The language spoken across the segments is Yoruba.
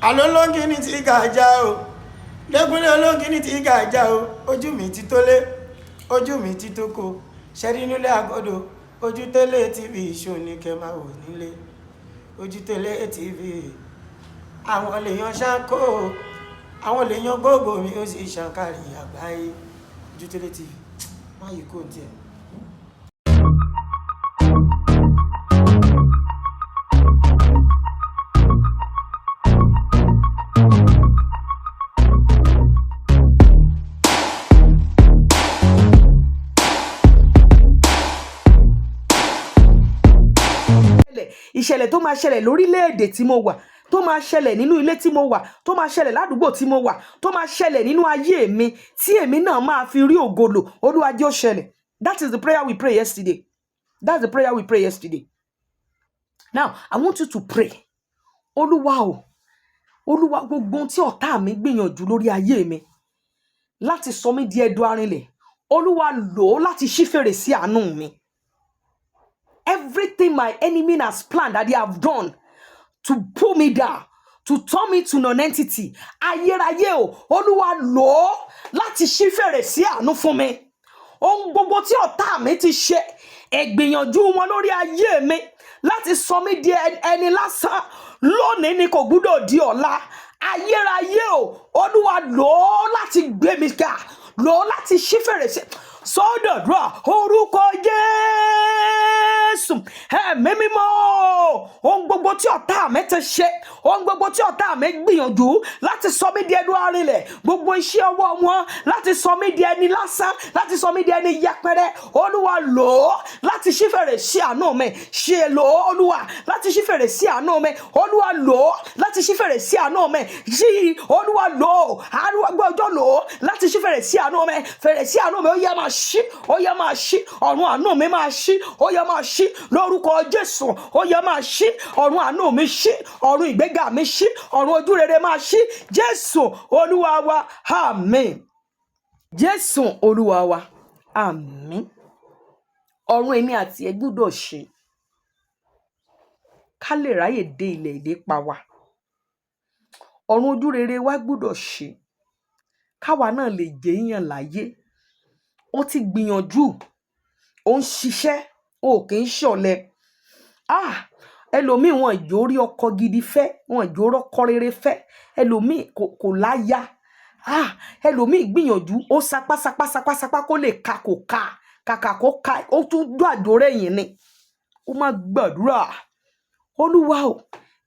Alólóńgì ní ti gàjà o. Lẹ́gúnlé olóńgì ní ti gàjà o. Ojú mi ti tólé, ojú mi ti tóko. Ṣẹ́rí nílé àgọ́dọ̀, ojú télé TV ṣó ní kẹ́ máa wò nílé. Ojú télé TV. Àwọn lèèyàn ṣáńkó, àwọn lèèyàn gbogbo mi ó sì ṣàǹkàrí àgbáyé. Ojú télé TV. Má yìí kò tiẹ̀. Ìṣẹ̀lẹ̀ tó máa ṣẹlẹ̀ lórílẹ̀-èdè tí mo wà, tó máa ṣẹlẹ̀ nínú ilé tí mo wà, tó máa ṣẹlẹ̀ ládùúgbò tí mo wà, tó máa ṣẹlẹ̀ nínú ayé mi tí èmi náà máa fi rí ògolo. Olúwa jẹ́ ó ṣẹlẹ̀. That is the prayer we prayed yesterday. That's the prayer we prayed yesterday. Now, I want you to pray. Olúwa o, Olúwa gbogbo tí ọ̀tá mi gbìyànjú lórí ayé mi láti sọ mí di ẹdun arinlẹ̀. Olúwa lò ó láti ṣí fèrèsé àánú mi. Everything my enemy has planned that they have done to pull me down, to turn me to non-entity. Ayérayé o, Olúwa lò ó láti ṣí fèrèsé àánú fún mi. Ohun gbogbo tí ọ̀tá mi ti ṣe, ìgbìyànjú wọn lórí ayé mi láti sọ mí di ẹni lásán, lónìí ni kò gbúdọ̀ di ọ̀la. Ayérayé o, Olúwa lò ó láti gbé mi ga, lò ó láti ṣí fèrèsé. Sọ́dọ̀dúrà orúkọ Jésù. Ẹ̀mí mímọ́, ohun gbogbo tí ọ̀tá mi ti ṣe, ohun gbogbo tí ọ̀tá mi gbìyànjú láti sọ mí di ẹdun arinlẹ̀, gbogbo iṣẹ́ ọwọ́ wọn láti sọ mí di ẹni lásán, láti sọ mí di ẹni yẹpẹrẹ. Olúwa lò ó láti ṣí fèrèsé àánú mi. Ṣe lò ó Olúwa láti ṣí fèrèsé àánú mi. Olúwa lò ó láti ṣí fèrèsé àánú mi. Ṣí Olúwa lò ó, arúgbó ọjọ́ lò ó láti ṣí fèrèsé àánú mi. Fèrèsé àánú mi ó yá máa ṣí, ó yá máa ṣí. Ọ̀run àánú mi máa ṣí, ó yá máa ṣí. Lórúkọ Jésù, ó yá máa ṣí. Ọ̀run àánú mi ṣí, ọ̀run ìgbéga mi ṣí, ọ̀run ojú rere máa ṣí. Jésù Olúwa wa, àmín. Jésù Olúwa wa, àmín. Ọ̀run èmi àti ẹ gbọ́dọ̀ ṣí ká lè ráyè dé ilẹ̀ ìlépa wa. Ọ̀run ojú rere wa gbọ́dọ̀ ṣí káwa náà lè jẹ́ èèyàn láyé. Ó ti gbìyànjú, ó ń ṣiṣẹ́, ó kì í ṣọ̀lẹ. Ẹlòmíì wọn ìjó rí ọkọ gidi fẹ́, wọn ìjó rọ́kọ rere fẹ́. Ẹlòmíì kò láya. Ẹlòmíì gbìyànjú, ó sapá kó lè ka kò ka, kàkà kó ka, ó tún gbàdó rẹ̀yìn ni. Ó máa gbàdúrà. Olúwa o,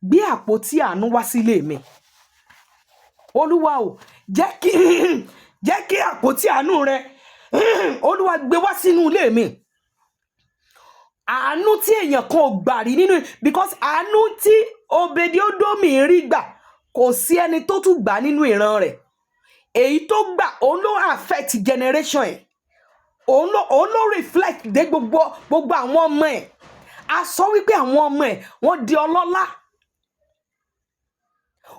gbé àpótí àánú wá sílé mi. Olúwa o, jẹ́ kí àpótí àánú rẹ, Olúwa gbé wá sínú ilé mi. Àánú tí èèyàn kan ò gbà rí nínú, because àánú tí Obedi-Odomi rí gbà kò sí ẹni tó tún gbà nínú ìran rẹ̀. Èyí tó gbà òun ló affect generation ẹ̀. Òun ló reflect dé gbogbo àwọn ọmọ ẹ̀. A sọ wípé àwọn ọmọ ẹ̀ wọ́n di ọlọ́lá.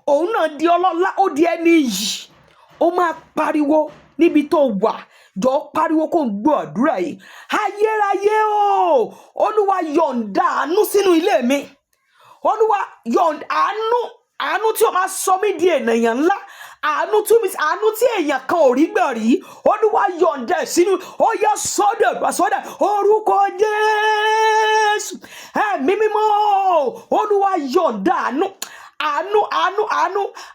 Òun náà di ọlọ́lá, ó di ẹni yìí. Ó máa pariwo níbi tó wà. Jọ pariwo kó ń gbọ́ àdúrà yìí. Ayérayé o, Olúwa yọ̀ǹda àánú sínú ilé mi. Olúwa yọ̀ǹda àánú tí ó máa sọ mí di ènìyàn ńlá. Àánú tí èèyàn kan ò rí gbà rí. Olúwa yọ̀ǹda sínú, ó yá sọ́dọ̀ orúkọ Jésù. Ẹ̀mí mímọ́, Olúwa yọ̀ǹda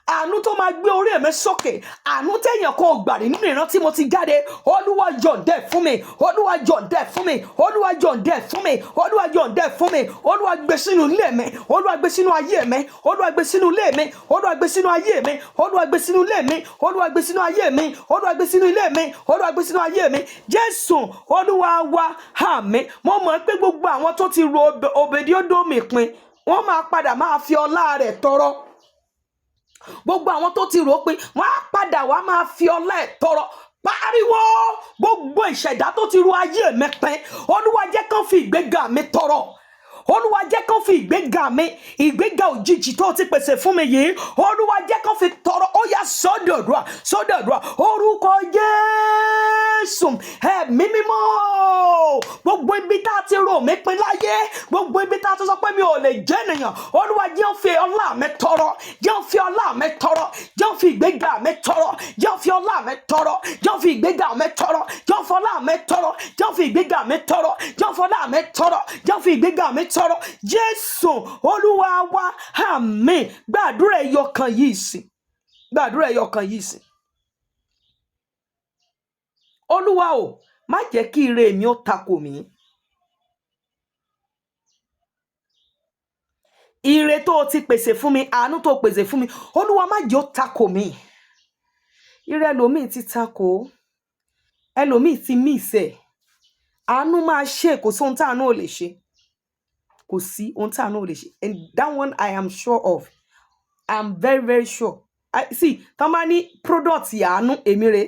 àánú tó máa gbé orí mi sókè. Àánú téèyàn kan ò gbà rí nínú ìran tí mo ti jáde. Olúwa yọ̀ǹda fún mi. Olúwa yọ̀ǹda fún mi. Olúwa yọ̀ǹda fún mi. Olúwa yọ̀ǹda fún mi. Olúwa gbé sínú ilé mi. Olúwa gbé sínú ayé mi. Olúwa gbé sínú ilé mi. Olúwa gbé sínú ayé mi. Olúwa gbé sínú ilé mi. Olúwa gbé sínú ayé mi. Olúwa gbé sínú ilé mi. Olúwa gbé sínú ayé mi. Jésù Olúwa wa, àmín. Mo mọ̀ pé gbogbo àwọn tó ti ro Obedi-Odomi pin, wọ́n máa padà máa fi ọlá rẹ̀ tọrọ. Gbogbo àwọn tó ti rò pé wọ́n á padà wá máa fi ọlá ẹ̀ tọrọ. Pariwo gbogbo ìṣẹ̀dá tó ti ro ayé mi pin. Olúwa jẹ́ kán fi ìgbéga mi tọrọ. Olúwa jẹ́ kán fi ìgbéga mi, ìgbéga òjijì tó ti pèsè fún mi yìí. Olúwa jẹ́ kán fi tọrọ. Ó yá sódòdúà sódòdúà orúkọ Jésù ẹ̀mí mímọ́ gbogbo ibi tá a ti rò mí pin láyé gbogbo ibi tá a ti sọ pé mi ò lè jẹ́ ènìyàn Olúwa jẹ́ fi ọlá mi tọrọ jẹ́ fi ọlá mi tọrọ jẹ́ fi ìgbéga mi tọrọ jẹ́ fi ọlá mi tọrọ jẹ́ fi ìgbéga mi tọrọ jẹ́ fi ọlá mi tọrọ jẹ́ fi ìgbéga mi tọrọ jẹ́ fi ọlá mi tọrọ jẹ́ fi ìgbéga mi tọrọ Jésù Olúwa wa àmín gbàdúrà ẹyọkan yìí sí gbàdúrà ẹyọkan yìí sí Olúwa o má jẹ́ kí ire mi ó takò mí ire tó ti pèsè fún mi àánú tó pèsè fún mi Olúwa má jẹ́ ó takò mí ire ẹlòmíì ti takò ẹlòmíì ti miss ẹ àánú máa ṣe kò sí ohun tí àánú ò lè ṣe kò sí ohun tí àánú ò lè ṣe and that one I am sure of I'm very very sure see tán bá ní product àánú èmi rè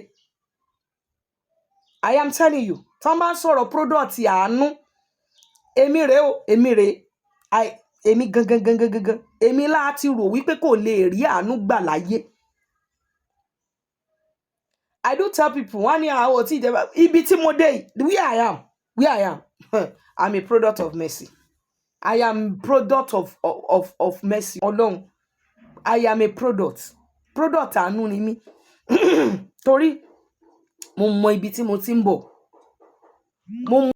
I am telling you tán bá sọ̀rọ̀ product àánú èmi rè o èmi rè èmi gangan èmi láti rò wípé kò lè rí àánú gbà láyé I do tell people wọ́n ní àwọn tí ìjẹba ibi tí mo dé where I am I'm a product of mercy I am product of mercy Ọlọ́run I am a product àánú ni mí torí mo mọ ibi tí mo ti ń bọ̀ mo mọ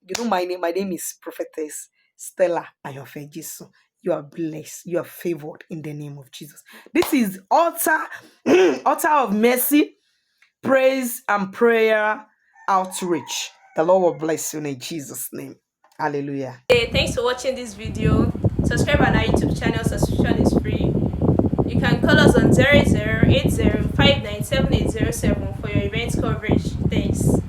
you know my name is Prophetess Stella Ayanfe Jesu. You are blessed. You are favored in the name of Jesus. This is altar of mercy, praise and prayer outreach. The Lord will bless you in Jesus' name. Hallelujah. Hey, thanks for watching this video. Subscribe on our YouTube channel. Subscription is free. You can call us on 0080597807 for your event coverage. Thanks.